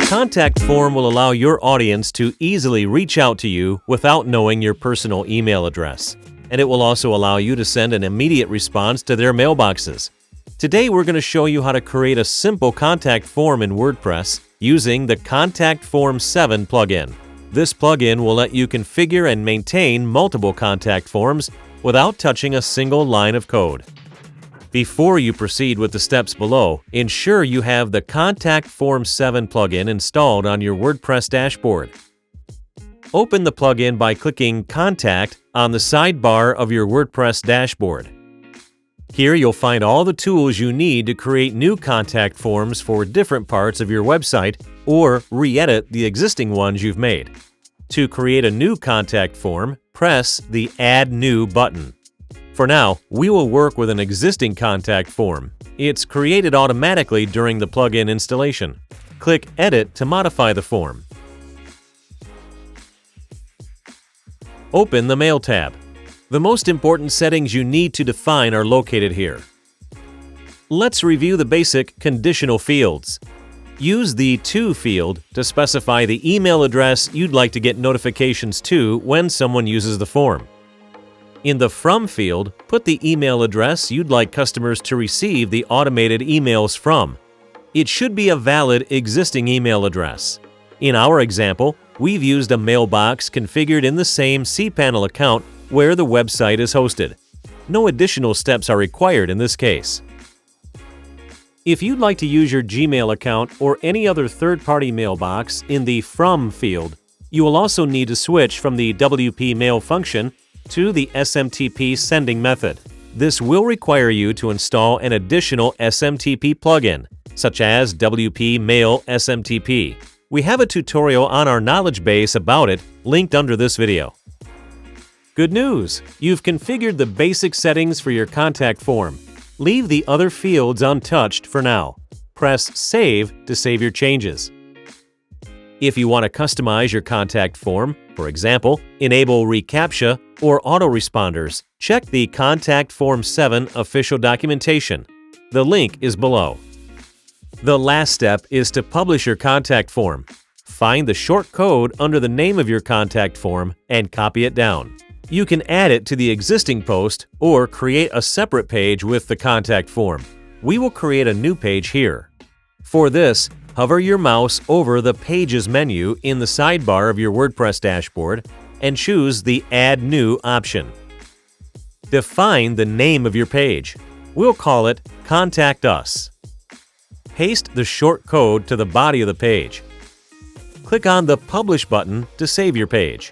contact form will allow your audience to easily reach out to you without knowing your personal email address, and it will also allow you to send an immediate response to their mailboxes. Today, we're going to show you how to create a simple contact form in WordPress using the Contact Form 7 plugin. This plugin will let you configure and maintain multiple contact forms without touching a single line of code. Before you proceed with the steps below, ensure you have the Contact Form 7 plugin installed on your WordPress dashboard. Open the plugin by clicking Contact on the sidebar of your WordPress dashboard. Here you'll find all the tools you need to create new contact forms for different parts of your website or re-edit the existing ones you've made. To create a new contact form, press the Add New button. For now, we will work with an existing contact form. It's created automatically during the plugin installation. Click Edit to modify the form. Open the Mail tab. The most important settings you need to define are located here. Let's review the basic conditional fields. Use the To field to specify the email address you'd like to get notifications to when someone uses the form. In the From field, put the email address you'd like customers to receive the automated emails from. It should be a valid existing email address. In our example, we've used a mailbox configured in the same cPanel account where the website is hosted. No additional steps are required in this case. If you'd like to use your Gmail account or any other third-party mailbox in the From field, you will also need to switch from the WP Mail function to the SMTP sending method. This will require you to install an additional SMTP plugin, such as WP Mail SMTP. We have a tutorial on our knowledge base about it linked under this video. Good news! You've configured the basic settings for your contact form. Leave the other fields untouched for now. Press Save to save your changes. If you want to customize your contact form, for example, enable reCAPTCHA or autoresponders, check the Contact Form 7 official documentation. The link is below. The last step is to publish your contact form. Find the short code under the name of your contact form and copy it down. You can add it to the existing post or create a separate page with the contact form. We will create a new page here. For this, hover your mouse over the Pages menu in the sidebar of your WordPress dashboard and choose the Add New option. Define the name of your page. We'll call it Contact Us. Paste the short code to the body of the page. Click on the Publish button to save your page.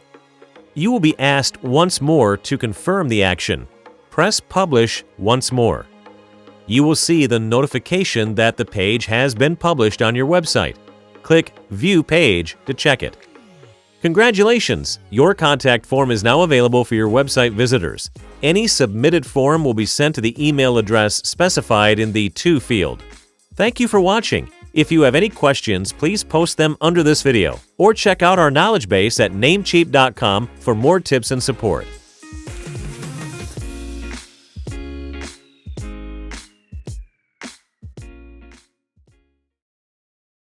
You will be asked once more to confirm the action. Press Publish once more. You will see the notification that the page has been published on your website. Click View Page to check it. Congratulations! Your contact form is now available for your website visitors. Any submitted form will be sent to the email address specified in the To field. Thank you for watching. If you have any questions, please post them under this video or check out our knowledge base at namecheap.com for more tips and support.